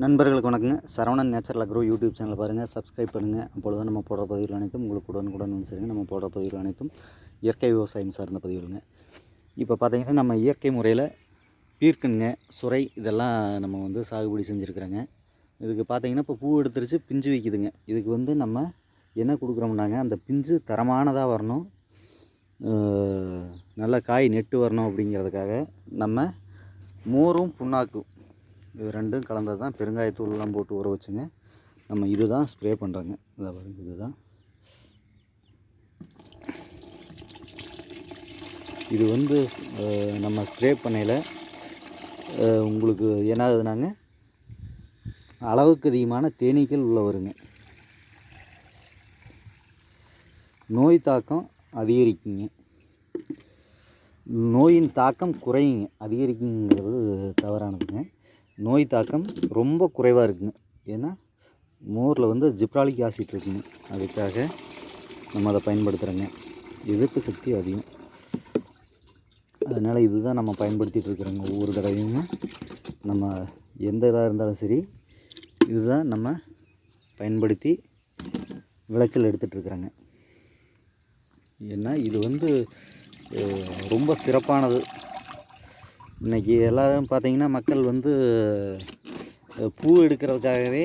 நண்பர்களுக்கு வணக்கங்க. Saravanan natural agro YouTube சேனலை பாருங்கள், சப்ஸ்கிரைப் பண்ணுங்கள். அப்பொழுது தான் நம்ம போடுற பதிவுகள் அனைத்தும் உங்களுக்கு உடனுக்குடன் வந்து சரிங்க. நம்ம போடுற பதிவுகள் அனைத்தும் இயற்கை விவசாயம் சார்ந்த பதிவுகளுங்க. இப்போ பார்த்திங்கன்னா நம்ம இயற்கை முறையில் பீர்க்கனுங்க, சுரை இதெல்லாம் நம்ம வந்து சாகுபடி செஞ்சுருக்குறோங்க. இதுக்கு பார்த்திங்கன்னா இப்போ பூ எடுத்துருச்சு, பிஞ்சு வைக்குதுங்க. இதுக்கு வந்து நம்ம என்ன கொடுக்குறோம்னாங்க, அந்த பிஞ்சு தரமானதாக வரணும், நல்லா காய் நெட்டு வரணும். அப்படிங்கிறதுக்காக நம்ம மோரும் புண்ணாக்கும் இது ரெண்டும் கலந்தது தான், பெருங்காயத்தூள்லாம் போட்டு ஊற வச்சுங்க நம்ம இதுதான் ஸ்ப்ரே பண்ணுறோங்க. இதை பாருங்க, இதுதான் இது வந்து நம்ம ஸ்ப்ரே பண்ணையில் உங்களுக்கு என்ன ஆகுதுனாங்க, அளவுக்கு அதிகமான தேனீக்கள் உள்ள வருங்க, நோய் தாக்கம் அதிகரிக்குங்க, நோயின் தாக்கம் குறையுங்க. அதிகரிக்குங்கிறது தவறானதுங்க. நோய் தாக்கம் ரொம்ப குறைவாக இருக்குங்க. ஏன்னா மோரில் வந்து ஜிப்ராலிக் ஆசிட் இருக்குங்க, அதுக்காக நம்ம அதை பயன்படுத்துகிறோங்க. எதிர்ப்பு சக்தி அதிகம், அதனால் இதுதான் நம்ம பயன்படுத்திகிட்டு இருக்கிறோங்க. ஒவ்வொரு தடவையும் நம்ம எந்த இதாக இருந்தாலும் சரி இதுதான் நம்ம பயன்படுத்தி விளைச்சல் எடுத்துகிட்ருக்குறோங்க. ஏன்னா இது வந்து ரொம்ப சிறப்பானது. இன்றைக்கி எல்லோரும் பார்த்திங்கன்னா மக்கள் வந்து பூ எடுக்கிறதுக்காகவே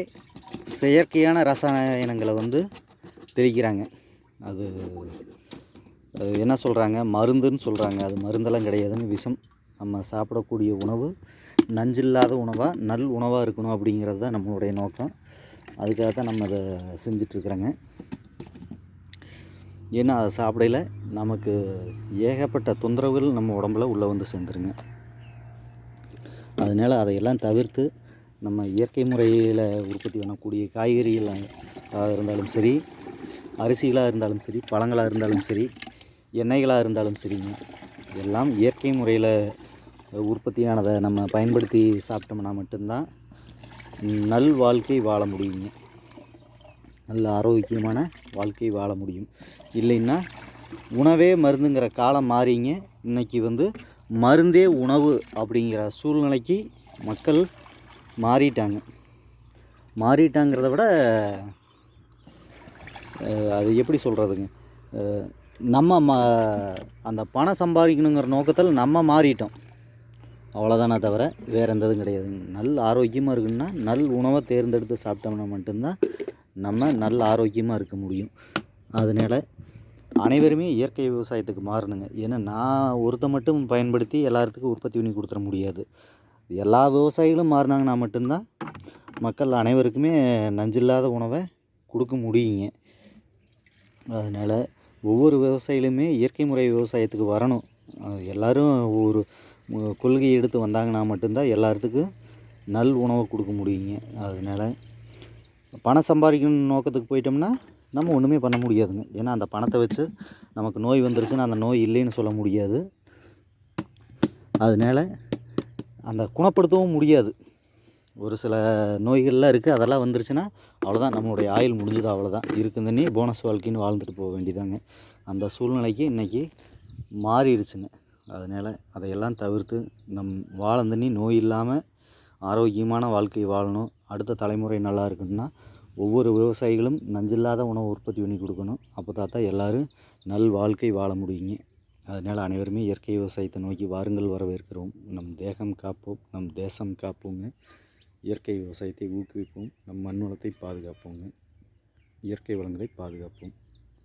செயற்கையான ரசாயனங்களை வந்து தெளிக்கிறாங்க. அது என்ன சொல்கிறாங்க, மருந்துன்னு சொல்கிறாங்க. அது மருந்தெல்லாம் கிடையாதுங்க, விஷம். நம்ம சாப்பிடக்கூடிய உணவு நஞ்சில்லாத உணவாக, நல் உணவாக இருக்கணும் அப்படிங்கிறது தான் நம்மளுடைய நோக்கம். அதுக்காக தான் நம்ம அதை செஞ்சிட்ருக்குறோங்க. ஏன்னா அதை சாப்பிடையில் நமக்கு ஏகப்பட்ட தொந்தரவுகள் நம்ம உடம்புல உள்ளே வந்து சேர்ந்துருங்க. அதனால் அதையெல்லாம் தவிர்த்து நம்ம இயற்கை முறையில் உற்பத்தி பண்ணக்கூடிய காய்கறிகளாக இருந்தாலும் சரி, அரிசிகளாக இருந்தாலும் சரி, பழங்களாக இருந்தாலும் சரி, எண்ணெய்களாக இருந்தாலும் சரிங்க, எல்லாம் இயற்கை முறையில் உற்பத்தியானதை நம்ம பயன்படுத்தி சாப்பிட்டோம்னா மட்டும்தான் நல் வாழ்க்கை வாழ முடியுங்க. நல்ல ஆரோக்கியமான வாழ்க்கை வாழ முடியும். இல்லைன்னா உணவே மருந்துங்கிற காலம் மாறிங்க. இன்றைக்கி வந்து மருந்தே உணவு அப்படிங்கிற சூழ்நிலைக்கு மக்கள் மாறிட்டாங்கிறத விட அது எப்படி சொல்கிறதுங்க, நம்ம அந்த பணம் சம்பாதிக்கணுங்கிற நோக்கத்தில் நம்ம மாறிட்டோம், அவ்வளோதானே தவிர வேறு எந்த இதுவும் கிடையாதுங்க. நல்ல ஆரோக்கியமாக இருக்குன்னா நல் உணவை தேர்ந்தெடுத்து சாப்பிட்டோம்னா மட்டும்தான் நம்ம நல்ல ஆரோக்கியமாக இருக்க முடியும். அதனால் அனைவருமே இயற்கை விவசாயத்துக்கு மாறணுங்க. ஏன்னா நான் ஒருத்த மட்டும் பயன்படுத்தி எல்லாத்துக்கும் உற்பத்தி பண்ணி கொடுத்துட முடியாது. எல்லா விவசாயிகளும் மாறினாங்கன்னா மட்டும்தான் மக்கள் அனைவருக்குமே நஞ்சில்லாத உணவை கொடுக்க முடியுங்க. அதனால் ஒவ்வொரு விவசாயிகளுமே இயற்கை முறை விவசாயத்துக்கு வரணும். எல்லோரும் ஒரு கொள்கை எடுத்து வந்தாங்கன்னா மட்டும்தான் எல்லாத்துக்கும் நல் உணவை கொடுக்க முடியுங்க. அதனால் பணம் சம்பாதிக்கணும் நோக்கத்துக்கு போயிட்டோம்னா நம்ம ஒன்றுமே பண்ண முடியாதுங்க. ஏன்னா அந்த பணத்தை வச்சு நமக்கு நோய் வந்துருச்சுன்னா அந்த நோய் இல்லைன்னு சொல்ல முடியாது. அதனால் அந்த குணப்படுத்தவும் முடியாது. ஒரு சில நோய்கள்லாம் இருக்குது, அதெல்லாம் வந்துருச்சுன்னா அவ்வளோதான், நம்மளுடைய ஆயுள் முடிஞ்சது, அவ்வளோதான். இருக்கும் தண்ணி போனஸ் வாழ்க்கைன்னு வாழ்ந்துட்டு போக வேண்டியதாங்க. அந்த சூழ்நிலைக்கு இன்றைக்கி மாறிடுச்சுங்க. அதனால் அதையெல்லாம் தவிர்த்து வாழந்தண்ணி நோய் இல்லாமல் ஆரோக்கியமான வாழ்க்கை வாழணும். அடுத்த தலைமுறை நல்லா இருக்குன்னா ஒவ்வொரு விவசாயிகளும் நஞ்சில்லாத உணவு உற்பத்தி பண்ணி கொடுக்கணும். அப்போ தான் எல்லோரும் நல் வாழ்க்கை வாழ முடியுங்க. அதனால் அனைவருமே இயற்கை விவசாயத்தை நோக்கி வாருங்கள், வரவேற்கிறோம். நம் தேகம் காப்போம், நம் தேசம் காப்போங்க. இயற்கை விவசாயத்தை ஊக்குவிப்போம், நம் மண் வளத்தை பாதுகாப்போங்க, இயற்கை வளங்களை பாதுகாப்போம்.